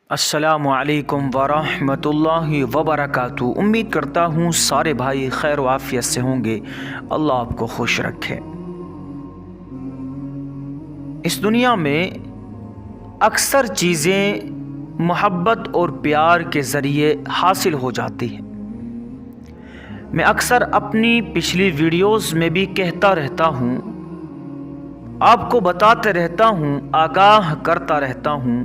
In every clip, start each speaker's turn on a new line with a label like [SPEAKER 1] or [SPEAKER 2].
[SPEAKER 1] अस्सलाम वालेकुम वरहमतुल्लाहि वबरकातुहू। उम्मीद करता हूँ सारे भाई खैर वाफियत से होंगे। अल्लाह आपको खुश रखे। इस दुनिया में अक्सर चीज़ें मोहब्बत और प्यार के ज़रिए हासिल हो जाती हैं। मैं अक्सर अपनी पिछली वीडियोस में भी कहता रहता हूँ, आपको बताते रहता हूँ, आगाह करता रहता हूँ,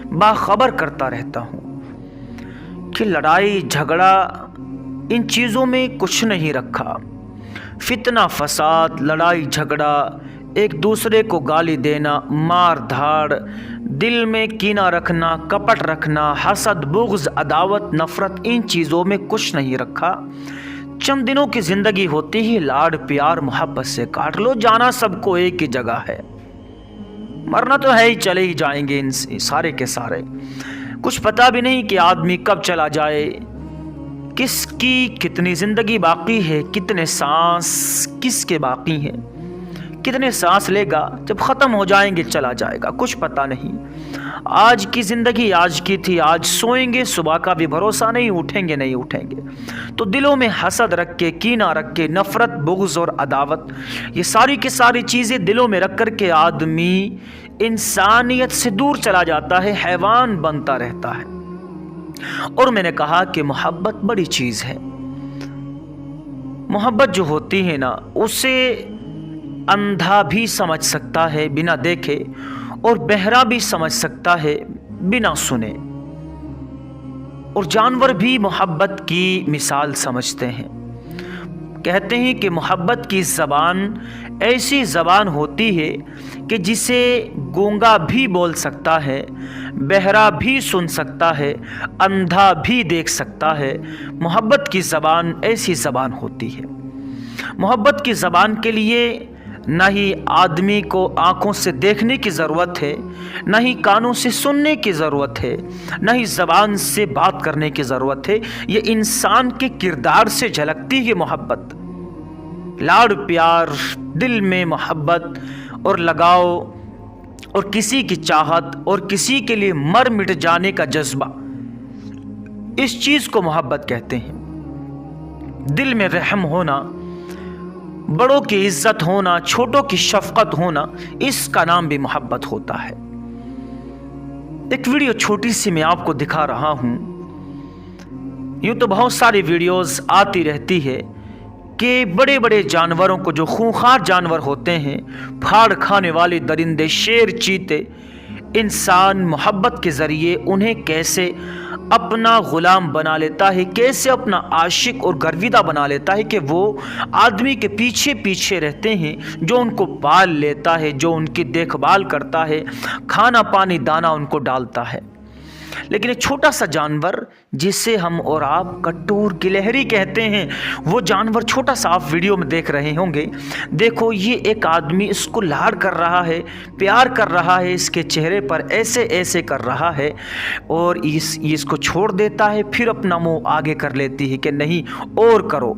[SPEAKER 1] बाखबर करता रहता हूँ कि लड़ाई झगड़ा इन चीज़ों में कुछ नहीं रखा। फितना फसाद, लड़ाई झगड़ा, एक दूसरे को गाली देना, मार धाड़, दिल में कीना रखना, कपट रखना, हसद, बुग़्ज़, अदावत, नफ़रत, इन चीज़ों में कुछ नहीं रखा। चंद दिनों की ज़िंदगी होती ही लाड प्यार मोहब्बत से काट लो। जाना सबको एक ही जगह है, मरना तो है ही, चले ही जाएंगे इन सारे के सारे। कुछ पता भी नहीं कि आदमी कब चला जाए, किसकी कितनी ज़िंदगी बाकी है, कितने सांस किसके बाकी हैं, कितने सांस लेगा, जब ख़त्म हो जाएंगे चला जाएगा, कुछ पता नहीं। आज की ज़िंदगी आज की थी, आज सोएंगे, सुबह का भी भरोसा नहीं, उठेंगे नहीं उठेंगे। तो दिलों में हसद रख के, कीना रख के, नफ़रत, बुग़्ज़ और अदावत, ये सारी की सारी चीज़ें दिलों में रख कर के आदमी इंसानियत से दूर चला जाता है, हैवान बनता रहता है। और मैंने कहा कि मोहब्बत बड़ी चीज़ है। मोहब्बत जो होती है ना, उसे अंधा भी समझ सकता है बिना देखे, और बहरा भी समझ सकता है बिना सुने, और जानवर भी मोहब्बत की मिसाल समझते हैं। कहते हैं कि मोहब्बत की ज़बान ऐसी ज़बान होती है कि जिसे गूंगा भी बोल सकता है, बहरा भी सुन सकता है, अंधा भी देख सकता है। मोहब्बत की ज़बान ऐसी ज़बान होती है। मोहब्बत की ज़बान के लिए न ही आदमी को आँखों से देखने की ज़रूरत है, न ही कानों से सुनने की ज़रूरत है, न ही ज़बान से बात करने की ज़रूरत है। ये इंसान के किरदार से झलकती है मोहब्बत। लाड़ प्यार, दिल में मोहब्बत और लगाव, और किसी की चाहत, और किसी के लिए मर मिट जाने का जज्बा, इस चीज़ को मोहब्बत कहते हैं। दिल में रहम होना, बड़ों की इज्जत होना, छोटों की शफकत होना, इसका नाम भी मोहब्बत होता है। एक वीडियो छोटी सी मैं आपको दिखा रहा हूं। यूं तो बहुत सारी वीडियोस आती रहती है कि बड़े बड़े जानवरों को, जो खूंखार जानवर होते हैं, फाड़ खाने वाले दरिंदे, शेर, चीते, इंसान मोहब्बत के ज़रिए उन्हें कैसे अपना ग़ुलाम बना लेता है, कैसे अपना आशिक और गर्विदा बना लेता है कि वो आदमी के पीछे पीछे रहते हैं, जो उनको पाल लेता है, जो उनकी देखभाल करता है, खाना पानी दाना उनको डालता है। लेकिन एक छोटा सा जानवर जिसे हम और आप कटोर गिलहरी कहते हैं, वो जानवर छोटा सा आप वीडियो में देख रहे होंगे। देखो, ये एक आदमी इसको लाड़ कर रहा है, प्यार कर रहा है, इसके चेहरे पर ऐसे ऐसे कर रहा है, और इसको छोड़ देता है। फिर अपना मुंह आगे कर लेती है कि नहीं और करो।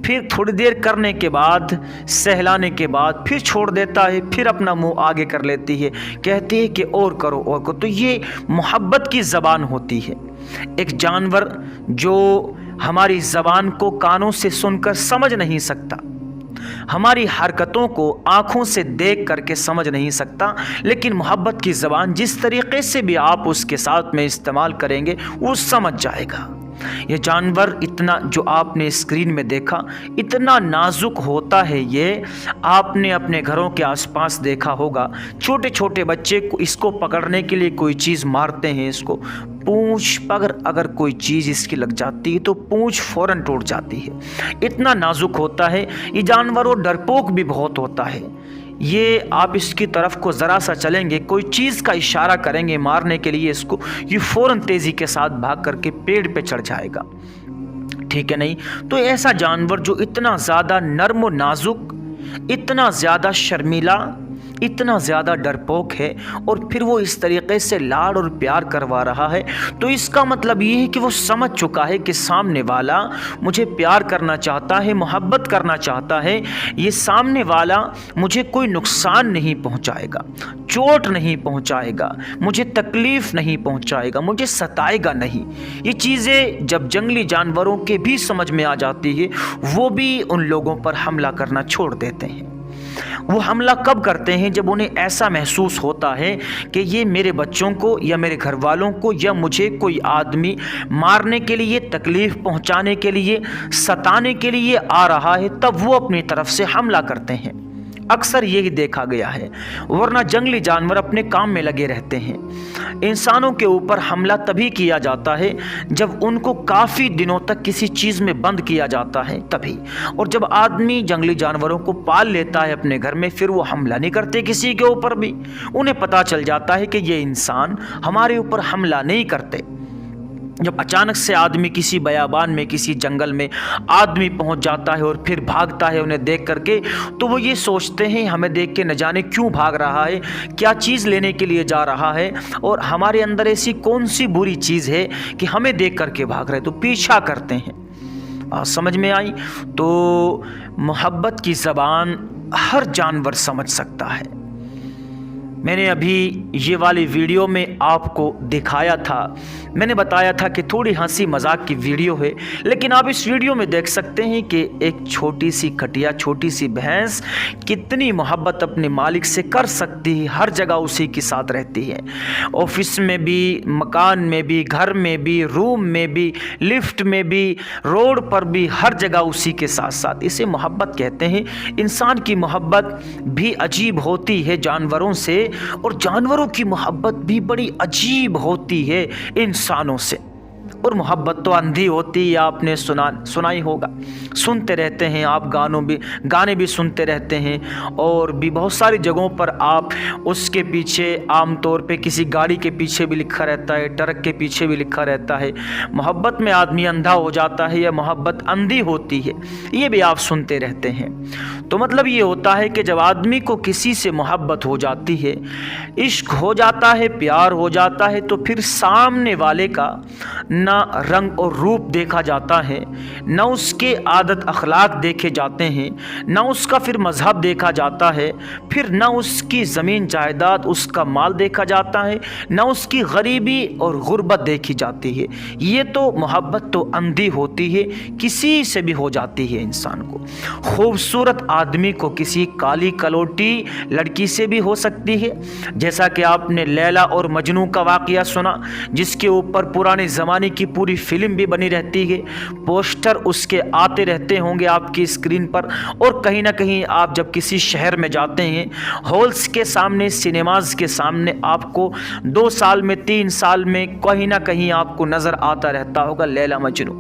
[SPEAKER 1] फिर थोड़ी देर करने के बाद, सहलाने के बाद फिर छोड़ देता है, फिर अपना मुंह आगे कर लेती है, कहती है कि और करो और करो। तो ये मोहब्बत की ज़बान होती है। एक जानवर जो हमारी ज़बान को कानों से सुनकर समझ नहीं सकता, हमारी हरकतों को आँखों से देख करके समझ नहीं सकता, लेकिन मोहब्बत की ज़बान जिस तरीक़े से भी आप उसके साथ में इस्तेमाल करेंगे वो समझ जाएगा। ये जानवर इतना, जो आपने स्क्रीन में देखा, इतना नाजुक होता है। ये आपने अपने घरों के आसपास देखा होगा। छोटे छोटे बच्चे को इसको पकड़ने के लिए कोई चीज़ मारते हैं, इसको पूंछ पर अगर कोई चीज़ इसकी लग जाती है तो पूंछ फ़ौरन टूट जाती है। इतना नाजुक होता है ये जानवर, और डरपोक भी बहुत होता है। ये आप इसकी तरफ को ज़रा सा चलेंगे, कोई चीज़ का इशारा करेंगे मारने के लिए इसको, ये फ़ौरन तेज़ी के साथ भाग करके पेड़ पे चढ़ जाएगा। ठीक है नहीं? तो ऐसा जानवर जो इतना ज़्यादा नर्म और नाजुक, इतना ज़्यादा शर्मीला, इतना ज़्यादा डरपोक है और फिर वो इस तरीक़े से लाड और प्यार करवा रहा है, तो इसका मतलब ये है कि वो समझ चुका है कि सामने वाला मुझे प्यार करना चाहता है, मोहब्बत करना चाहता है। ये सामने वाला मुझे कोई नुकसान नहीं पहुंचाएगा, चोट नहीं पहुंचाएगा, मुझे तकलीफ़ नहीं पहुंचाएगा, मुझे सताएगा नहीं। ये चीज़ें जब जंगली जानवरों के भी समझ में आ जाती है, वो भी उन लोगों पर हमला करना छोड़ देते हैं। वो हमला कब करते हैं? जब उन्हें ऐसा महसूस होता है कि ये मेरे बच्चों को या मेरे घर वालों को या मुझे कोई आदमी मारने के लिए, तकलीफ़ पहुंचाने के लिए, सताने के लिए आ रहा है, तब वो अपनी तरफ से हमला करते हैं। अक्सर यही देखा गया है, वरना जंगली जानवर अपने काम में लगे रहते हैं। इंसानों के ऊपर हमला तभी किया जाता है जब उनको काफ़ी दिनों तक किसी चीज़ में बंद किया जाता है, तभी। और जब आदमी जंगली जानवरों को पाल लेता है अपने घर में, फिर वो हमला नहीं करते किसी के ऊपर भी। उन्हें पता चल जाता है कि ये इंसान हमारे ऊपर हमला नहीं करते। जब अचानक से आदमी किसी बयाबान में, किसी जंगल में आदमी पहुंच जाता है और फिर भागता है उन्हें देख करके, तो वो ये सोचते हैं हमें देख के न जाने क्यों भाग रहा है, क्या चीज़ लेने के लिए जा रहा है, और हमारे अंदर ऐसी कौन सी बुरी चीज़ है कि हमें देख करके भाग रहे, तो पीछा करते हैं। समझ में आई? तो मोहब्बत की ज़बान हर जानवर समझ सकता है। मैंने अभी ये वाली वीडियो में आपको दिखाया था, मैंने बताया था कि थोड़ी हंसी मजाक की वीडियो है, लेकिन आप इस वीडियो में देख सकते हैं कि एक छोटी सी खटिया, छोटी सी भैंस कितनी मोहब्बत अपने मालिक से कर सकती है, हर जगह उसी के साथ रहती है। ऑफिस में भी, मकान में भी, घर में भी, रूम में भी, लिफ्ट में भी, रोड पर भी, हर जगह उसी के साथ साथ। इसे मोहब्बत कहते हैं। इंसान की मोहब्बत भी अजीब होती है जानवरों से, और जानवरों की मोहब्बत भी बड़ी अजीब होती है इंसानों से। और मोहब्बत तो अंधी होती है, आपने सुनाई होगा, सुनते रहते हैं आप, गाने भी सुनते रहते हैं, और भी बहुत सारी जगहों पर आप उसके पीछे आमतौर पे किसी गाड़ी के पीछे भी लिखा रहता है, ट्रक के पीछे भी लिखा रहता है, मोहब्बत में आदमी अंधा हो जाता है या मोहब्बत अंधी होती है, ये भी आप सुनते रहते हैं। तो मतलब ये होता है कि जब आदमी को किसी से मोहब्बत हो जाती है, इश्क हो जाता है, प्यार हो जाता है, तो फिर सामने वाले का ना रंग और रूप देखा जाता है, ना उसके आदत अखलाक देखे जाते हैं, ना उसका फिर मजहब देखा जाता है, फिर ना उसकी ज़मीन जायदाद, उसका माल देखा जाता है, ना उसकी गरीबी और गुर्बत देखी जाती है। ये तो मोहब्बत तो अंधी होती है, किसी से भी हो जाती है इंसान को। खूबसूरत आदमी को किसी काली कलोटी लड़की से भी हो सकती है, जैसा कि आपने लैला और मजनू का वाक़या सुना, जिसके ऊपर पुराने ज़माने की पूरी फिल्म भी बनी रहती है, पोस्टर उसके आते रहते होंगे आपकी स्क्रीन पर। और कहीं ना कहीं आप जब किसी शहर में जाते हैं, हॉल्स के सामने, सिनेमाज के सामने आपको 2 साल में, 3 साल में कहीं ना कहीं आपको नज़र आता रहता होगा लैला मजनू।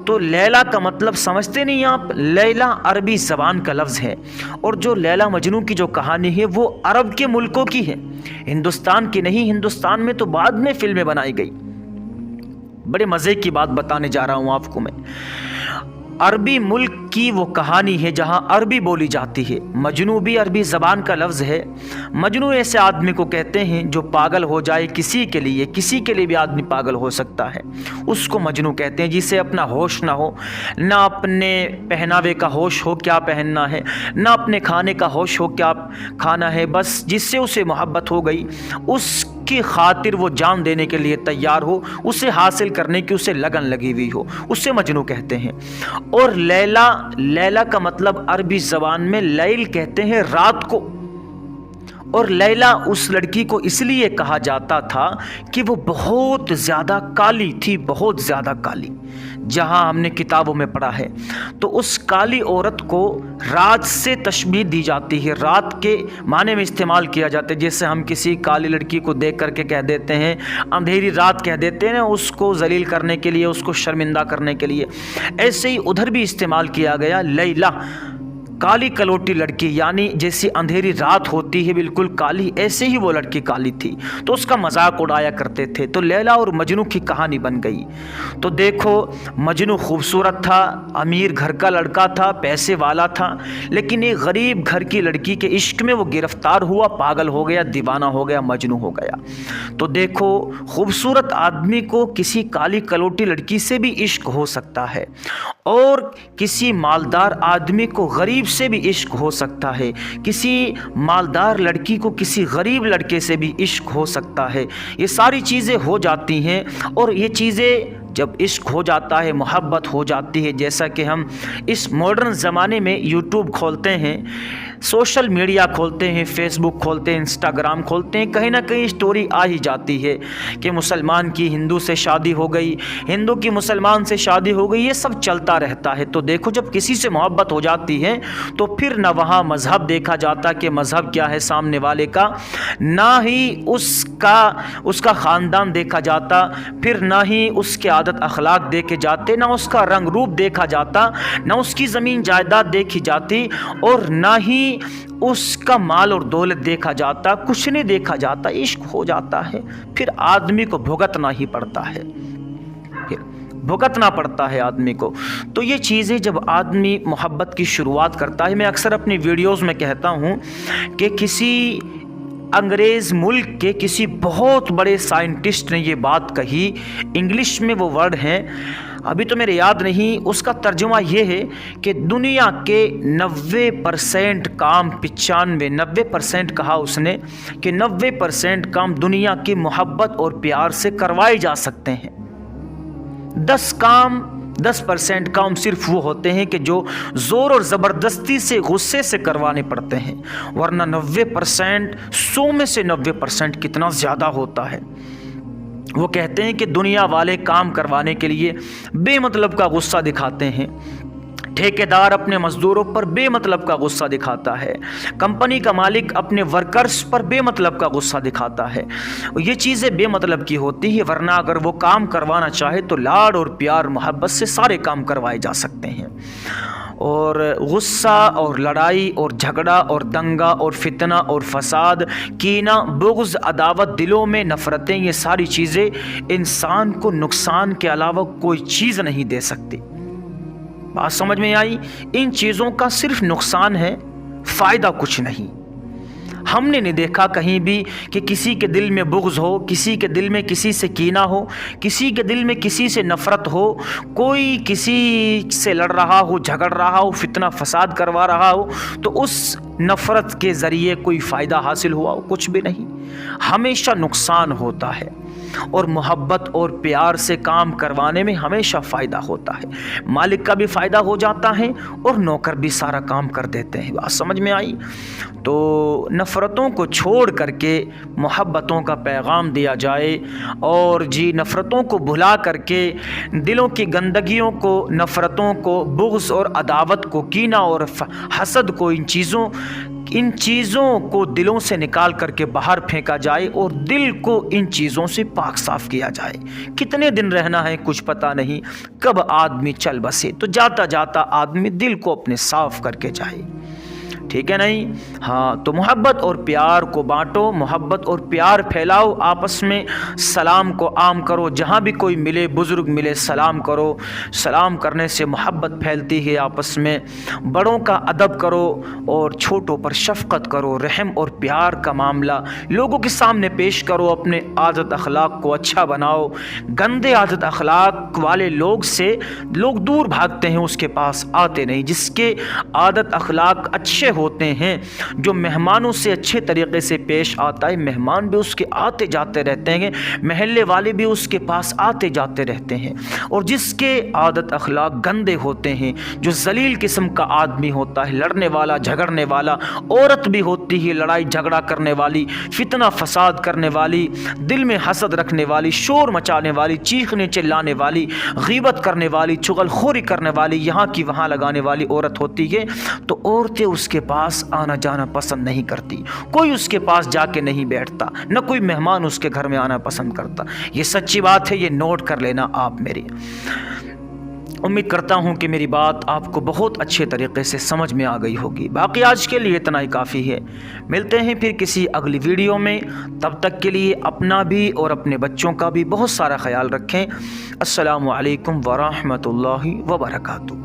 [SPEAKER 1] तो लैला का मतलब समझते नहीं आप? लैला अरबी ज़बान का लफ्ज़ है, और जो लैला मजनू की जो कहानी है वो अरब के मुल्कों की है, हिंदुस्तान की नहीं। हिंदुस्तान में तो बाद में फिल्में बनाई गई। बड़े मज़े की बात बताने जा रहा हूँ आपको मैं। अरबी मुल्क की वो कहानी है जहाँ अरबी बोली जाती है। मजनू भी अरबी ज़बान का लफ्ज़ है। मजनू ऐसे आदमी को कहते हैं जो पागल हो जाए किसी के लिए भी आदमी पागल हो सकता है, उसको मजनू कहते हैं। जिसे अपना होश ना हो, ना अपने पहनावे का होश हो क्या पहनना है, ना अपने खाने का होश हो क्या खाना है, बस जिससे उसे मोहब्बत हो गई, उसकी खातिर वो जान देने के लिए तैयार हो, उसे हासिल करने की उसे लगन लगी हुई हो, उसे मजनू कहते हैं। और लैला का मतलब अरबी ज़बान में लैल कहते हैं रात को। और लैला उस लड़की को इसलिए कहा जाता था कि वो बहुत ज़्यादा काली थी, बहुत ज़्यादा काली, जहाँ हमने किताबों में पढ़ा है। तो उस काली औरत को रात से तशबीह दी जाती है, रात के माने में इस्तेमाल किया जाता है। जैसे हम किसी काली लड़की को देख करके कह देते हैं अंधेरी रात कह देते हैं, उसको जलील करने के लिए, उसको शर्मिंदा करने के लिए। ऐसे ही उधर भी इस्तेमाल किया गया लैला काली कलोटी लड़की, यानी जैसी अंधेरी रात होती है बिल्कुल काली, ऐसे ही वो लड़की काली थी। तो उसका मजाक उड़ाया करते थे। तो लैला और मजनू की कहानी बन गई। तो देखो, मजनू खूबसूरत था, अमीर घर का लड़का था, पैसे वाला था, लेकिन एक गरीब घर की लड़की के इश्क में वो गिरफ्तार हुआ, पागल हो गया, दीवाना हो गया, मजनू हो गया। तो देखो, खूबसूरत आदमी को किसी काली कलोटी लड़की से भी इश्क हो सकता है, और किसी मालदार आदमी को गरीब से भी इश्क हो सकता है, किसी मालदार लड़की को किसी गरीब लड़के से भी इश्क हो सकता है। ये सारी चीज़ें हो जाती हैं, और ये चीज़ें जब इश्क हो जाता है, मोहब्बत हो जाती है, जैसा कि हम इस मॉडर्न ज़माने में यूट्यूब खोलते हैं, सोशल मीडिया खोलते हैं, फेसबुक खोलते हैं, इंस्टाग्राम खोलते हैं, कहीं ना कहीं स्टोरी आ ही जाती है कि मुसलमान की हिंदू से शादी हो गई, हिंदू की मुसलमान से शादी हो गई, ये सब चलता रहता है। तो देखो, जब किसी से मोहब्बत हो जाती है तो फिर ना वहाँ मज़हब देखा जाता कि मज़हब क्या है सामने वाले का, ना ही उसका ख़ानदान देखा जाता, फिर ना ही उसके आदत अखलाक देखे जाते, ना उसका रंग रूप देखा जाता, ना उसकी ज़मीन जायदाद देखी जाती, और ना ही उसका माल और दौलत देखा जाता, कुछ नहीं देखा जाता। इश्क हो जाता है, फिर आदमी को भुगतना ही पड़ता है, फिर भुगतना पड़ता है आदमी को। तो ये चीज़ें जब आदमी मोहब्बत की शुरुआत करता है, मैं अक्सर अपनी वीडियोज़ में कहता हूँ कि किसी अंग्रेज़ मुल्क के किसी बहुत बड़े साइंटिस्ट ने ये बात कही, इंग्लिश में वो वर्ड हैं, अभी तो मेरे याद नहीं, उसका तर्जुमा ये है कि दुनिया के 90% काम 90% कहा उसने कि 90% काम दुनिया की मोहब्बत और प्यार से करवाए जा सकते हैं। 10% काम सिर्फ वो होते हैं कि जो ज़ोर और ज़बरदस्ती से, गुस्से से करवाने पड़ते हैं, वरना 90%, 100 में से 90% कितना ज़्यादा होता है। वो कहते हैं कि दुनिया वाले काम करवाने के लिए बेमतलब का गुस्सा दिखाते हैं, ठेकेदार अपने मजदूरों पर बेमतलब का गुस्सा दिखाता है, कंपनी का मालिक अपने वर्कर्स पर बेमतलब का गुस्सा दिखाता है। ये चीज़ें बेमतलब की होती है, वरना अगर वो काम करवाना चाहे तो लाड और प्यार मोहब्बत से सारे काम करवाए जा सकते हैं। और गुस्सा और लड़ाई और झगड़ा और दंगा और फितना और फसाद, कीना, बुग़्ज़, अदावत, दिलों में नफ़रतें, ये सारी चीज़ें इंसान को नुकसान के अलावा कोई चीज़ नहीं दे सकती। बात समझ में आई? इन चीज़ों का सिर्फ नुकसान है, फ़ायदा कुछ नहीं। हमने नहीं देखा कहीं भी कि किसी के दिल में बुग़्ज़ हो, किसी के दिल में किसी से कीना हो, किसी के दिल में किसी से नफ़रत हो, कोई किसी से लड़ रहा हो, झगड़ रहा हो, फितना फसाद करवा रहा हो, तो उस नफ़रत के ज़रिए कोई फ़ायदा हासिल हुआ हो? कुछ भी नहीं, हमेशा नुकसान होता है। और मोहब्बत और प्यार से काम करवाने में हमेशा फ़ायदा होता है, मालिक का भी फ़ायदा हो जाता है और नौकर भी सारा काम कर देते हैं। बात समझ में आई? तो नफ़रतों को छोड़ करके मोहब्बतों का पैगाम दिया जाए, और जी नफ़रतों को भुला करके, दिलों की गंदगियों को, नफ़रतों को, बुग़्ज़ और अदावत को, कीना और हसद को, इन चीज़ों को दिलों से निकाल करके बाहर फेंका जाए, और दिल को इन चीज़ों से पाक साफ किया जाए। कितने दिन रहना है कुछ पता नहीं, कब आदमी चल बसे, तो जाता जाता आदमी दिल को अपने साफ करके जाए, ठीक है नहीं? हाँ, तो मोहब्बत और प्यार को बांटो, मोहब्बत और प्यार फैलाओ, आपस में सलाम को आम करो, जहाँ भी कोई मिले, बुज़ुर्ग मिले, सलाम करो। सलाम करने से मोहब्बत फैलती है आपस में। बड़ों का अदब करो और छोटों पर शफ़क़त करो। रहम और प्यार का मामला लोगों के सामने पेश करो, अपने आदत अखलाक को अच्छा बनाओ। गंदे आदत अखलाक वाले लोग से लोग दूर भागते हैं, उसके पास आते नहीं। जिसके आदत अखलाक अच्छे होते हैं, जो मेहमानों से अच्छे तरीके से पेश आता है, मेहमान भी उसके आते जाते रहते हैं, महल्ले वाले भी उसके पास आते जाते रहते हैं। और जिसके आदत अखलाक गंदे होते हैं, जो जलील किस्म का आदमी होता है, लड़ने वाला, झगड़ने वाला, औरत भी होती है लड़ाई झगड़ा करने वाली, फितना फसाद करने वाली, दिल में हसद रखने वाली, शोर मचाने वाली, चीखने चिल्लाने वाली, गीबत करने वाली, चुगलखोरी करने वाली, यहाँ की वहाँ लगाने वाली औरत होती है, तो औरतें उसके पास आना जाना पसंद नहीं करती। कोई उसके पास जाके नहीं बैठता, न कोई मेहमान उसके घर में आना पसंद करता। ये सच्ची बात है, ये नोट कर लेना आप मेरी। امید کرتا ہوں کہ میری بات آپ کو بہت اچھے طریقے سے سمجھ میں آ گئی ہوگی۔ باقی آج کے لیے اتنا ہی کافی ہے، ملتے ہیں پھر کسی اگلی ویڈیو میں، تب تک کے لیے اپنا بھی اور اپنے بچوں کا بھی بہت سارا خیال رکھیں۔ السلام علیکم ورحمۃ اللہ وبرکاتہ۔